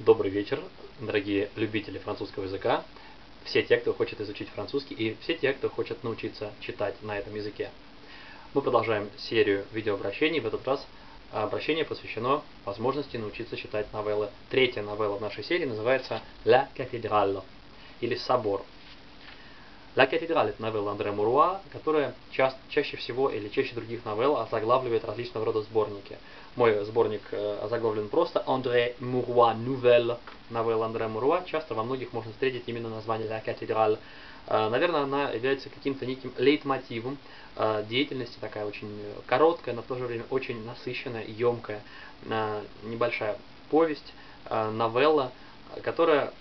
Добрый вечер, дорогие любители французского языка, все те, кто хочет изучить французский, и все те, кто хочет научиться читать на этом языке. Мы продолжаем серию видеообращений. В этот раз обращение посвящено возможности научиться читать новеллы. Третья новелла в нашей серии называется «La Cathédrale» или «Собор». «La Cathédrale» — это новелла Андре Муруа, которая чаще всего или чаще других новелл озаглавливает различного рода сборники. Мой сборник озаглавлен просто «Андре Муруа Nouvelle», новелла Андре Муруа. Часто во многих можно встретить именно название «La Cathédrale». Наверное, она является каким-то неким лейтмотивом деятельности, такая очень короткая, но в то же время очень насыщенная, емкая, небольшая повесть, новелла, которая,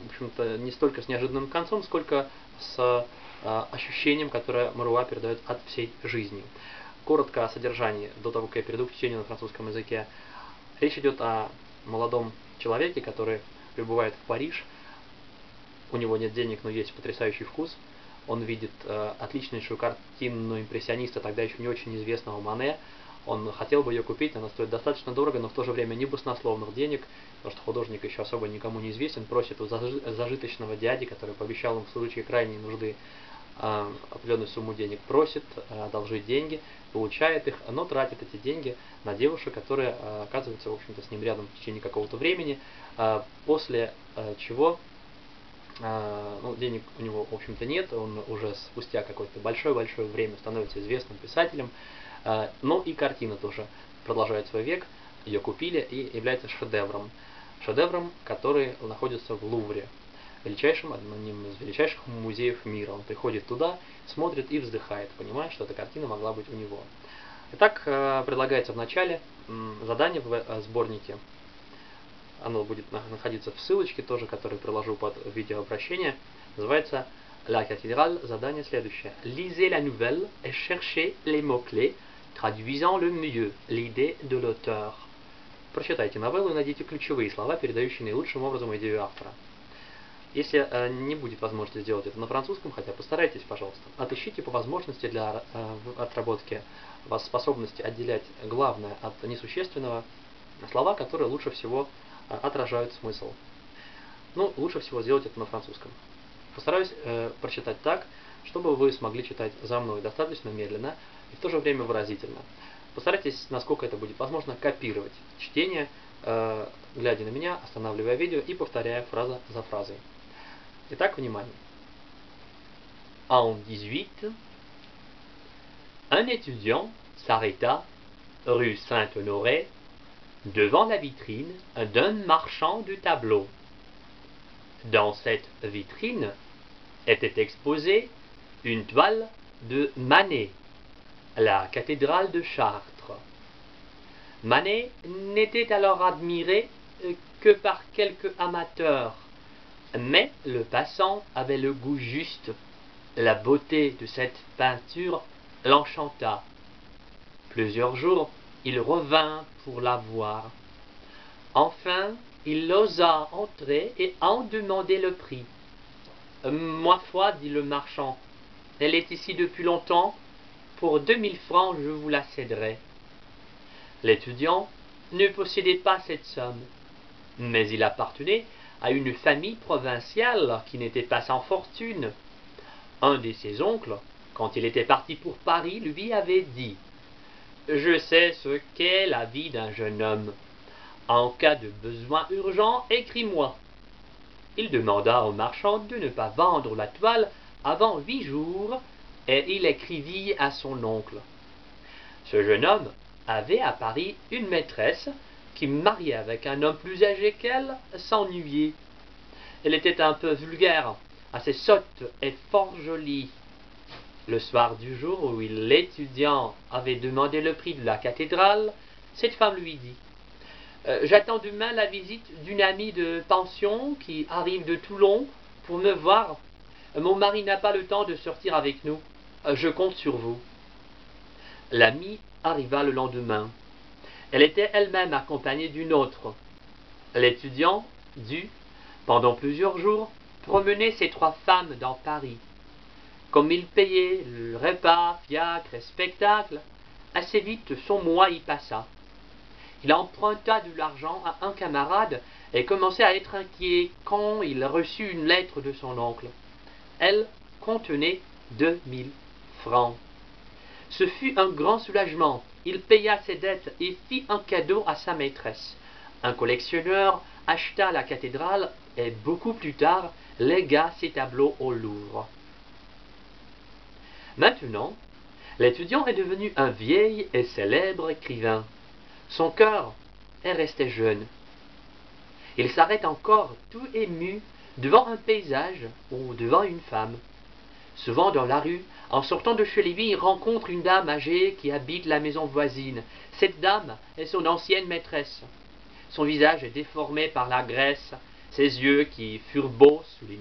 в общем-то, не столько с неожиданным концом, сколько с ощущением, которое Муруа передает от всей жизни. Коротко о содержании, до того, как я перейду к чтению на французском языке. Речь идет о молодом человеке, который прибывает в Париж. У него нет денег, но есть потрясающий вкус. Он видит отличнейшую картину импрессиониста, тогда еще не очень известного Мане. Он хотел бы ее купить, она стоит достаточно дорого, но в то же время не баснословных денег, потому что художник еще особо никому не известен, просит у зажиточного дяди, который пообещал им в случае крайней нужды определенную сумму денег, просит одолжить деньги, получает их, но тратит эти деньги на девушек, которые оказываются, в общем-то, с ним рядом в течение какого-то времени, после чего денег у него, в общем-то, нет, он уже спустя какое-то большое-большое время становится известным писателем, но и картина тоже продолжает свой век, ее купили и является шедевром. Шедевром, который находится в Лувре, одним из величайших музеев мира. Он приходит туда, смотрит и вздыхает, понимая, что эта картина могла быть у него. Итак, предлагается в начале задание в сборнике. Оно будет находиться в ссылочке, тоже, которую приложу под видеообращение. Называется «La Cathédrale». Задание следующее. Lisez la nouvelle et cherchez les mots-clés, traduisant le mieux l'idée de l'auteur. Прочитайте новеллу и найдите ключевые слова, передающие наилучшим образом идею автора. Если не будет возможности сделать это на французском, хотя постарайтесь, пожалуйста. Отыщите по возможности для отработки вас способности отделять главное от несущественного слова, которые лучше всего отражают смысл. Ну, лучше всего сделать это на французском. Постараюсь прочитать так, чтобы вы смогли читать за мной достаточно медленно и в то же время выразительно. Постарайтесь, насколько это будет возможно, копировать чтение, глядя на меня, останавливая видео и повторяя фраза за фразой. Итак, внимание. En 18, un étudiant s'arrêta rue Saint-Honoré devant la vitrine d'un marchand de tableaux. Dans cette vitrine était exposée une toile de Manet, la cathédrale de Chartres. Manet n'était alors admiré que par quelques amateurs, mais le passant avait le goût juste. La beauté de cette peinture l'enchanta. Plusieurs jours, il revint pour la voir. Enfin, il osa entrer et en demander le prix. « Ma foi, dit le marchand, elle est ici depuis longtemps. Pour 2000 francs, je vous la céderai. » L'étudiant ne possédait pas cette somme, mais il appartenait à une famille provinciale qui n'était pas sans fortune. Un de ses oncles, quand il était parti pour Paris, lui avait dit « Je sais ce qu'est la vie d'un jeune homme. En cas de besoin urgent, écris-moi. » Il demanda au marchand de ne pas vendre la toile avant 8 jours, et il écrivit à son oncle. Ce jeune homme avait à Paris une maîtresse qui, mariée avec un homme plus âgé qu'elle, s'ennuyait. Elle était un peu vulgaire, assez sotte et fort jolie. Le soir du jour où l'étudiant avait demandé le prix de la cathédrale, cette femme lui dit « J'attends demain la visite d'une amie de pension qui arrive de Toulon pour me voir. Mon mari n'a pas le temps de sortir avec nous. Je compte sur vous. » L'amie arriva le lendemain. Elle était elle-même accompagnée d'une autre. L'étudiant dut, pendant plusieurs jours, promener ces 3 femmes dans Paris. Comme il payait le repas, fiacre et spectacle, assez vite son mois y passa. Il emprunta de l'argent à un camarade et commençait à être inquiet quand il reçut une lettre de son oncle. Elle contenait 2000 francs. Ce fut un grand soulagement. Il paya ses dettes et fit un cadeau à sa maîtresse. Un collectionneur acheta la cathédrale et beaucoup plus tard légua ses tableaux au Louvre. Maintenant, l'étudiant est devenu un vieil et célèbre écrivain. Son cœur est resté jeune. Il s'arrête encore tout ému devant un paysage ou devant une femme. Souvent dans la rue, en sortant de chez lui, il rencontre une dame âgée qui habite la maison voisine. Cette dame est son ancienne maîtresse. Son visage est déformé par la graisse, ses yeux qui furent beaux sous les